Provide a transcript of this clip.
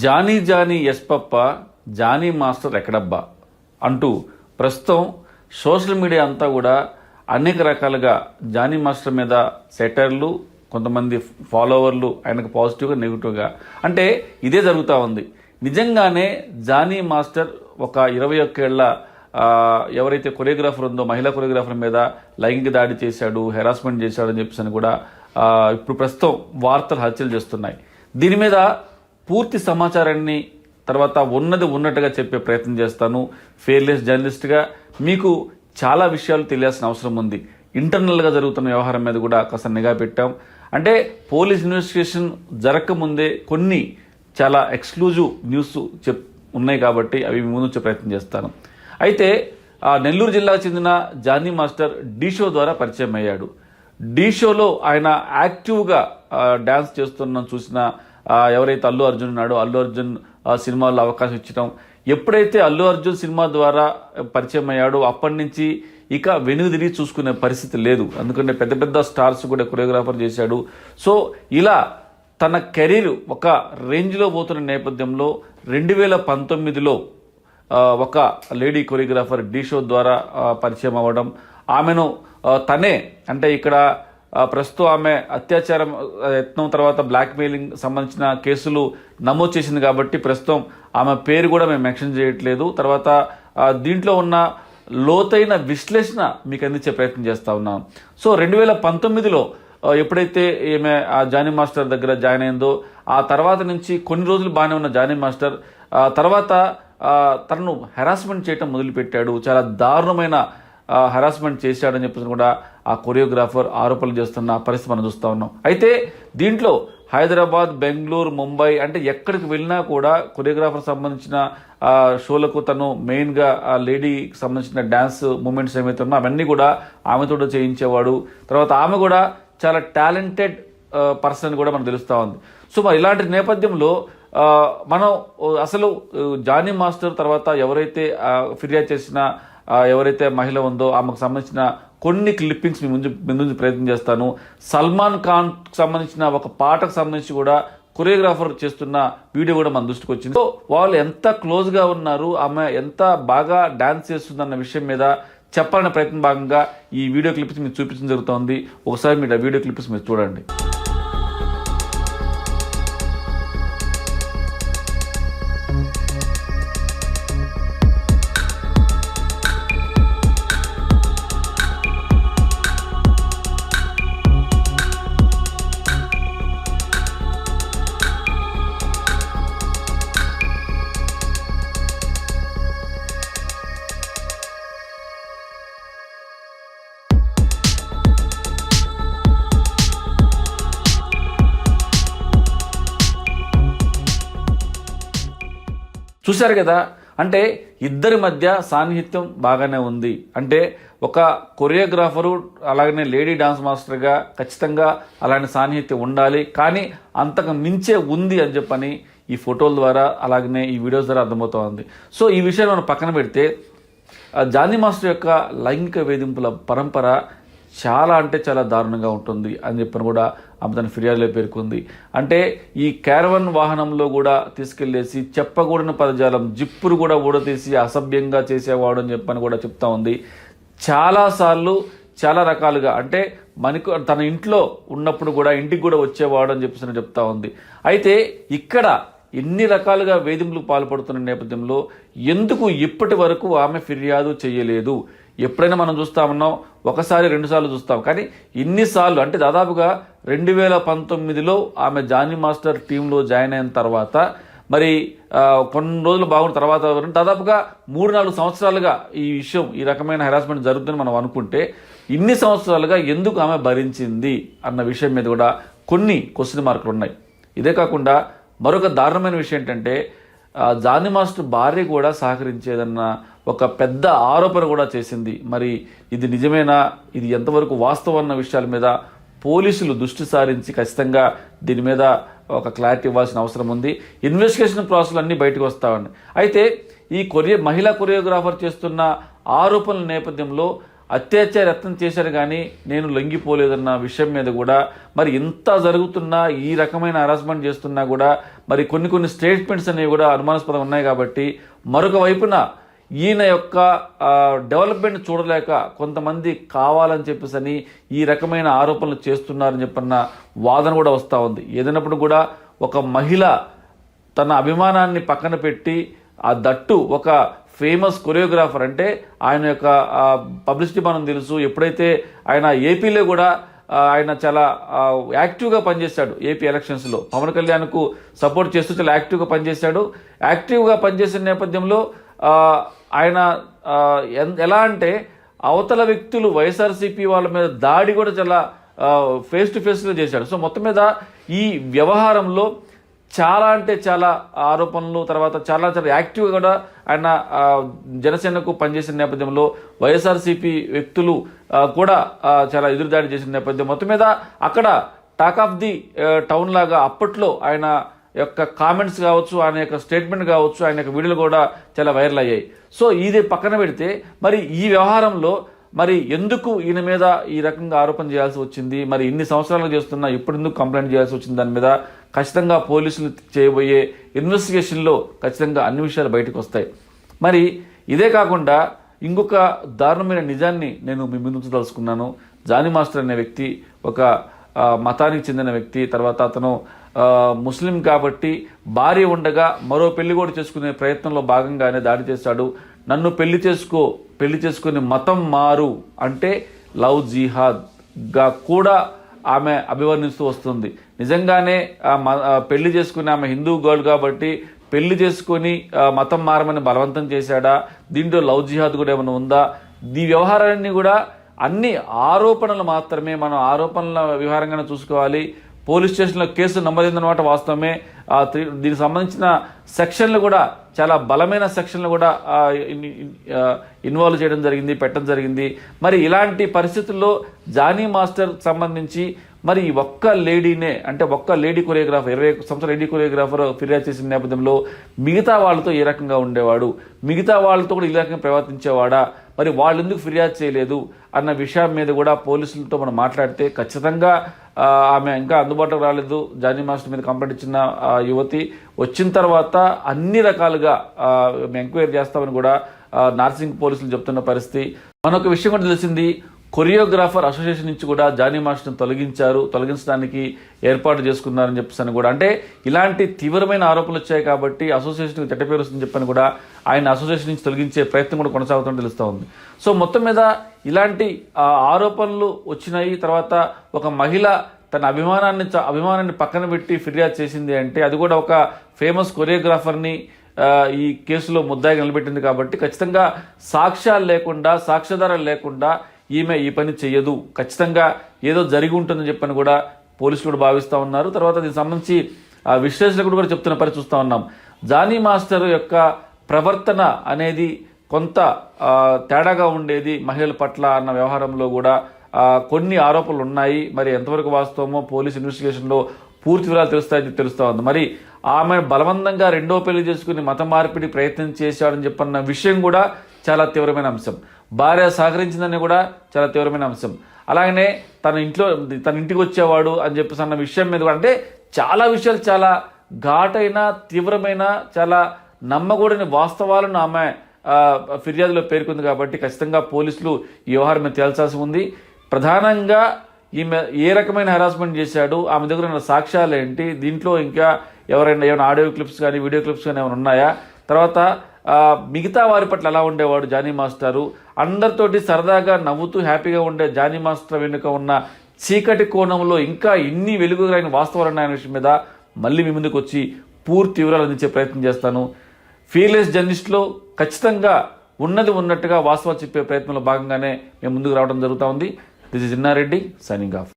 Johnny Johnny yes papa Jani master ఎక్కడబ్బా అంటూ ప్రస్తుతం సోషల్ మీడియా అంతా కూడా అనేక రకాలుగా జానీ మాస్టర్ మీద సెటర్లు, కొంతమంది ఫాలోవర్లు ఆయనకు పాజిటివ్గా నెగిటివ్గా అంటే ఇదే జరుగుతూ ఉంది. నిజంగానే జానీ మాస్టర్ ఒక 21 ఏళ్ల ఎవరైతే కొరియోగ్రాఫర్ ఉందో మహిళా కొరియోగ్రాఫర్ మీద లైంగిక దాడి చేశాడు, హెరాస్మెంట్ చేశాడు అని చెప్పేసి కూడా ఇప్పుడు ప్రస్తుతం వార్తలు హల్చల్ చేస్తున్నాయి. దీని మీద పూర్తి సమాచారాన్ని తర్వాత ఉన్నట్టుగా చెప్పే ప్రయత్నం చేస్తాను. ఫెయిర్లెస్ జర్నలిస్ట్గా మీకు చాలా విషయాలు తెలియాల్సిన అవసరం ఉంది. ఇంటర్నల్గా జరుగుతున్న వ్యవహారం మీద కూడా కాస్త నిఘా పెట్టాం. అంటే పోలీస్ ఇన్వెస్టిగేషన్ జరగకముందే కొన్ని చాలా ఎక్స్క్లూజివ్ న్యూస్ ఉన్నాయి కాబట్టి అవి ముందు వచ్చే ప్రయత్నం చేస్తాను. అయితే నెల్లూరు జిల్లాకు చెందిన జానీ మాస్టర్ ఢీ షో ద్వారా పరిచయం అయ్యాడు. ఢీ షోలో ఆయన యాక్టివ్గా డ్యాన్స్ చేస్తున్న చూసిన ఎవరైతే అల్లు అర్జున్ ఉన్నాడో అల్లు అర్జున్ సినిమాల్లో అవకాశం ఇచ్చడం, ఎప్పుడైతే అల్లు అర్జున్ సినిమా ద్వారా పరిచయం అయ్యాడో అప్పటి నుంచి ఇక వెనుదిరిగి చూసుకునే పరిస్థితి లేదు. ఎందుకంటే పెద్ద పెద్ద స్టార్స్ కూడా కొరియోగ్రాఫర్ చేశాడు. సో ఇలా తన కెరీర్ ఒక రేంజ్లో పోతున్న నేపథ్యంలో 2019లో ఒక లేడీ కొరియోగ్రాఫర్ ఢీ షో ద్వారా పరిచయం అవ్వడం, ఆమెను తనే అంటే ఇక్కడ ప్రస్తుతం ఆమె అత్యాచారం యత్నం తర్వాత బ్లాక్మెయిలింగ్ సంబంధించిన కేసులు నమోదు చేసింది కాబట్టి ప్రస్తుతం ఆమె పేరు కూడా మేము మెన్షన్ చేయట్లేదు. తర్వాత దీంట్లో ఉన్న లోతైన విశ్లేషణ మీకు అందించే ప్రయత్నం చేస్తా ఉన్నాం. సో 2019లో ఎప్పుడైతే ఈమె ఆ జానీ మాస్టర్ దగ్గర జాయిన్ అయిందో ఆ తర్వాత నుంచి కొన్ని రోజులు బాగానే ఉన్న జానీ మాస్టర్ తర్వాత తనను హెరాస్మెంట్ చేయటం మొదలుపెట్టాడు. చాలా దారుణమైన హెరాస్మెంట్ చేశాడని చెప్పేసి కూడా ఆ కొరియోగ్రాఫర్ ఆరోపణలు చేస్తున్న పరిస్థితి మనం చూస్తూ ఉన్నాం. అయితే దీంట్లో హైదరాబాద్, బెంగళూరు, ముంబై అంటే ఎక్కడికి వెళ్ళినా కూడా కొరియోగ్రాఫర్ సంబంధించిన షోలకు తను మెయిన్గా లేడీకి సంబంధించిన డ్యాన్స్ మూమెంట్స్ ఏమైతే ఉన్నా అవన్నీ కూడా ఆమెతో చేయించేవాడు. తర్వాత ఆమె కూడా చాలా టాలెంటెడ్ పర్సన్ కూడా మనకు తెలుస్తూ ఉంది. సో మరి ఇలాంటి నేపథ్యంలో మనం అసలు జానీ మాస్టర్ తర్వాత ఎవరైతే ఫిర్యాదు చేసిన ఎవరైతే మహిళ ఉందో ఆమెకు సంబంధించిన కొన్ని క్లిప్పింగ్స్ మీ ముందు ప్రయత్నం చేస్తాను. సల్మాన్ ఖాన్ సంబంధించిన ఒక పాటకు సంబంధించి కూడా కొరియోగ్రాఫర్ చేస్తున్న వీడియో కూడా మన దృష్టికి వచ్చింది. సో వాళ్ళు ఎంత క్లోజ్గా ఉన్నారు, ఆమె ఎంత బాగా డాన్స్ చేస్తుందన్న విషయం మీద చెప్పాలనే ప్రయత్నం భాగంగా ఈ వీడియో క్లిప్స్ మీకు చూపించడం జరుగుతుంది. ఒకసారి మీరు ఆ వీడియో క్లిప్స్ మీరు చూడండి. చూశారు కదా, అంటే ఇద్దరి మధ్య సాన్నిహిత్యం బాగానే ఉంది. అంటే ఒక కొరియోగ్రాఫరు అలాగనే లేడీ డాన్స్ మాస్టర్గా ఖచ్చితంగా అలాంటి సాన్నిహిత్యం ఉండాలి, కానీ అంతకు మించే ఉంది అని చెప్పని ఈ ఫోటోల ద్వారా అలాగనే ఈ వీడియోస్ ద్వారా అర్థమవుతోంది. సో ఈ విషయాన్ని మనం పక్కన పెడితే జానీ మాస్టర్ యొక్క లైంగిక వేధింపుల పరంపర చాలా అంటే చాలా దారుణంగా ఉంటుంది అని చెప్పని కూడా ఆమె తన ఫిర్యాదులో పేర్కొంది. అంటే ఈ క్యారవన్ వాహనంలో కూడా తీసుకెళ్లేసి చెప్పకూడని పదజాలం, జిప్పులు కూడా ఊడతీసి అసభ్యంగా చేసేవాడు అని చెప్పని కూడా చెప్తా ఉంది. చాలాసార్లు చాలా రకాలుగా అంటే మనకు తన ఇంట్లో ఉన్నప్పుడు కూడా ఇంటికి కూడా వచ్చేవాడు అని చెప్పేసి చెప్తా ఉంది. అయితే ఇక్కడ ఎన్ని రకాలుగా వేధింపులకు పాల్పడుతున్న నేపథ్యంలో ఎందుకు ఇప్పటి వరకు ఆమె ఫిర్యాదు చేయలేదు? ఎప్పుడైనా మనం చూస్తా ఉన్నాం, ఒకసారి 2 సార్లు చూస్తాం, కానీ ఇన్నిసార్లు అంటే దాదాపుగా 2019లో ఆమె జానీ మాస్టర్ టీంలో జాయిన్ అయిన తర్వాత మరి కొన్ని రోజులు బాగున్న తర్వాత దాదాపుగా 3-4 సంవత్సరాలుగా ఈ విషయం ఈ రకమైన హెరాస్మెంట్ జరుగుతుందని మనం అనుకుంటే ఇన్ని సంవత్సరాలుగా ఎందుకు ఆమె భరించింది అన్న విషయం మీద కూడా కొన్ని క్వశ్చన్ మార్కులు ఉన్నాయి. ఇదే కాకుండా మరొక దారుణమైన విషయం ఏంటంటే జానీ మాస్టర్ భార్య కూడా సహకరించేదన్న ఒక పెద్ద ఆరోపణ కూడా చేసింది. మరి ఇది నిజమేనా, ఇది ఎంతవరకు వాస్తవం అన్న విషయాల మీద పోలీసులు దృష్టి సారించి ఖచ్చితంగా దీని మీద ఒక క్లారిటీ ఇవ్వాల్సిన అవసరం ఉంది. ఇన్వెస్టిగేషన్ ప్రాసెస్ అన్నీ బయటకు వస్తామండి. అయితే ఈ మహిళా కొరియోగ్రాఫర్ చేస్తున్న ఆరోపణల నేపథ్యంలో అత్యాచార యత్నం చేశారు కానీ నేను లొంగిపోలేదన్న విషయం మీద కూడా మరి ఇంత జరుగుతున్నా ఈ రకమైన హరాస్మెంట్ చేస్తున్నా కూడా మరి కొన్ని స్టేట్మెంట్స్ అనేవి కూడా అనుమానాస్పదం ఉన్నాయి కాబట్టి మరొక వైపున ఈయన యొక్క డెవలప్మెంట్ చూడలేక కొంతమంది కావాలని చెప్పేసి ఈ రకమైన ఆరోపణలు చేస్తున్నారని చెప్పన్న వాదన కూడా వస్తూ ఉంది. ఏదైనప్పుడు కూడా ఒక మహిళ తన అభిమానాన్ని పక్కన పెట్టి ఆ దట్టు ఒక ఫేమస్ కొరియోగ్రాఫర్, అంటే ఆయన యొక్క పబ్లిసిటీ మనం తెలుసు. ఎప్పుడైతే ఆయన ఏపీలో కూడా ఆయన చాలా యాక్టివ్గా పనిచేశాడు. ఏపీ ఎలక్షన్స్లో పవన్ కళ్యాణ్కు సపోర్ట్ చేస్తూ చాలా యాక్టివ్గా పనిచేశాడు. యాక్టివ్గా పనిచేసిన నేపథ్యంలో ఆయన ఎలా అంటే అవతల వ్యక్తులు వైఎస్ఆర్సీపీ వాళ్ళ మీద దాడి కూడా చాలా ఫేస్ టు ఫేస్గా చేశాడు. సో మొత్తం మీద ఈ వ్యవహారంలో చాలా అంటే చాలా ఆరోపణలు, తర్వాత చాలా యాక్టివ్గా కూడా ఆయన జనసేనకు పనిచేసిన నేపథ్యంలో వైఎస్ఆర్సీపీ వ్యక్తులు కూడా చాలా ఎదురుదాడి చేసిన నేపథ్యం మొత్తం మీద అక్కడ టాక్ ఆఫ్ ది టౌన్ లాగా అప్పట్లో ఆయన యొక్క కామెంట్స్ కావచ్చు, ఆయన యొక్క స్టేట్మెంట్ కావచ్చు, ఆయన యొక్క వీడియోలు కూడా చాలా వైరల్ అయ్యాయి. సో ఇది పక్కన పెడితే మరి ఈ వ్యవహారంలో మరి ఎందుకు ఈయన మీద ఈ రకంగా ఆరోపణ చేయాల్సి వచ్చింది, మరి ఇన్ని సంవత్సరాలు చేస్తున్నా ఇప్పుడు ఎందుకు కంప్లైంట్ చేయాల్సి వచ్చింది, దాని మీద ఖచ్చితంగా పోలీసులు చేయబోయే ఇన్వెస్టిగేషన్లో ఖచ్చితంగా అన్ని విషయాలు బయటకు వస్తాయి. మరి ఇదే కాకుండా ఇంకొక దారుణమైన నిజాన్ని నేను మీ ముందు తలుచుకున్నాను. జానీ మాస్టర్ అనే వ్యక్తి ఒక మతానికి చెందిన వ్యక్తి. తర్వాత అతను ముస్లిం కాబట్టి భార్య ఉండగా మరో పెళ్లి కూడా చేసుకునే ప్రయత్నంలో భాగంగానే దాడి చేశాడు. నన్ను పెళ్లి చేసుకుని మతం మారు అంటే లవ్ జిహాద్గా కూడా ఆమె అభివర్ణిస్తూ వస్తుంది. నిజంగానే పెళ్లి చేసుకుని ఆమె హిందూ గర్ల్ కాబట్టి పెళ్లి చేసుకుని మతం మారమని బలవంతం చేశాడా, దీంట్లో లవ్ జిహాద్ కూడా ఏమైనా ఉందా? ఈ వ్యవహారాన్ని కూడా అన్ని ఆరోపణలు మాత్రమే, మనం ఆరోపణల వ్యవహారంగానే చూసుకోవాలి. పోలీస్ స్టేషన్లో కేసు నమోదైందన్నమాట వాస్తవమే. దీనికి సంబంధించిన సెక్షన్లు కూడా చాలా బలమైన సెక్షన్లు కూడా ఇన్వాల్వ్ చేయడం జరిగింది, పెట్టడం జరిగింది. మరి ఇలాంటి పరిస్థితుల్లో జానీ మాస్టర్ సంబంధించి మరి ఒక్క లేడీనే, అంటే ఒక్క లేడీ కొరియోగ్రాఫర్ 21 సంవత్సరాల లేడీ కొరియోగ్రాఫర్ ఫిర్యాదు చేసిన నేపథ్యంలో మిగతా వాళ్ళతో ఏ రకంగా ఉండేవాడు, మిగతా వాళ్ళతో కూడా ఈ రకంగా ప్రవర్తించేవాడా, మరి వాళ్ళు ఎందుకు ఫిర్యాదు చేయలేదు అన్న విషయం మీద కూడా పోలీసులతో మనం మాట్లాడితే ఖచ్చితంగా ఆమె ఇంకా అందుబాటులోకి రాలేదు. జానీ మాస్టర్ మీద కంప్లైంట్ ఇచ్చిన యువతి వచ్చిన తర్వాత అన్ని రకాలుగా మేము ఎంక్వైరీ చేస్తామని కూడా నార్సింగ్ పోలీసులు చెప్తున్న పరిస్థితి. మనొక విషయం కూడా తెలిసింది, కొరియోగ్రాఫర్ అసోసియేషన్ నుంచి కూడా జానీ మాస్టర్ని తొలగించడానికి ఏర్పాటు చేసుకున్నారని చెప్పేసి కూడా, అంటే ఇలాంటి తీవ్రమైన ఆరోపణలు వచ్చాయి కాబట్టి అసోసియేషన్కి చెడ్డపేరు వస్తుందని చెప్పని కూడా ఆయన అసోసియేషన్ నుంచి తొలగించే ప్రయత్నం కూడా కొనసాగుతుందని తెలుస్తూ ఉంది. సో మొత్తం మీద ఇలాంటి ఆరోపణలు వచ్చినాయి. తర్వాత ఒక మహిళ తన అభిమానాన్ని పక్కన పెట్టి ఫిర్యాదు చేసింది అంటే అది కూడా ఒక ఫేమస్ కొరియోగ్రాఫర్ని ఈ కేసులో ముద్దాయిగా నిలబెట్టింది కాబట్టి ఖచ్చితంగా సాక్ష్యాధారాలు లేకుండా ఈమె ఈ పని చెయ్యదు, ఖచ్చితంగా ఏదో జరిగి ఉంటుందని చెప్పని కూడా పోలీసులు కూడా భావిస్తూ ఉన్నారు. తర్వాత దీనికి సంబంధించి విశ్లేషకులు కూడా చెప్తున్న పని చూస్తూ ఉన్నాం. జానీ మాస్టర్ యొక్క ప్రవర్తన అనేది కొంత తేడాగా ఉండేది మహిళల పట్ల అన్న వ్యవహారంలో కూడా కొన్ని ఆరోపణలు ఉన్నాయి. మరి ఎంతవరకు వాస్తవమో పోలీస్ ఇన్వెస్టిగేషన్లో పూర్తి వివరాలు తెలుస్తూ ఉంది. మరి ఆమె బలవంతంగా రెండో పెళ్లి చేసుకుని మత మార్పిడి ప్రయత్నం చేశాడని చెప్పన్న విషయం కూడా చాలా తీవ్రమైన అంశం. భార్య సహకరించిందని కూడా చాలా తీవ్రమైన అంశం. అలాగనే తన ఇంటికి వచ్చేవాడు అని చెప్పేసి అన్న విషయం మీద కూడా, అంటే చాలా విషయాలు చాలా ఘాటైన తీవ్రమైన చాలా నమ్మకూడని వాస్తవాలను ఆమె ఫిర్యాదులో పేర్కొంది కాబట్టి ఖచ్చితంగా పోలీసులు ఈ వ్యవహారం మీద తేల్చాల్సి ఉంది. ప్రధానంగా ఈమె ఏ రకమైన హెరాస్మెంట్ చేశాడు, ఆమె దగ్గర ఉన్న సాక్ష్యాలు ఏంటి, దీంట్లో ఇంకా ఏమైనా ఆడియో క్లిప్స్ కానీ వీడియో క్లిప్స్ కానీ ఏమైనా ఉన్నాయా, తర్వాత మిగతా వారి పట్ల ఎలా ఉండేవాడు జానీ మాస్టరు, అందరితోటి సరదాగా నవ్వుతూ హ్యాపీగా ఉండే జానీ మాస్టర్ వెనుక ఉన్న చీకటి కోణంలో ఇంకా ఇన్ని వెలుగురైన వాస్తవాలు ఉన్నాయనే విషయం మీద మళ్ళీ మీ ముందుకు వచ్చి పూర్తి వివరాలు అందించే ప్రయత్నం చేస్తాను. ఫీర్లెస్ జర్నలిస్ట్లో ఖచ్చితంగా ఉన్నది ఉన్నట్టుగా వాస్తవాలు చెప్పే ప్రయత్నంలో భాగంగానే మేము ముందుకు రావడం జరుగుతూ ఉంది. This is Inna Reddy signing off.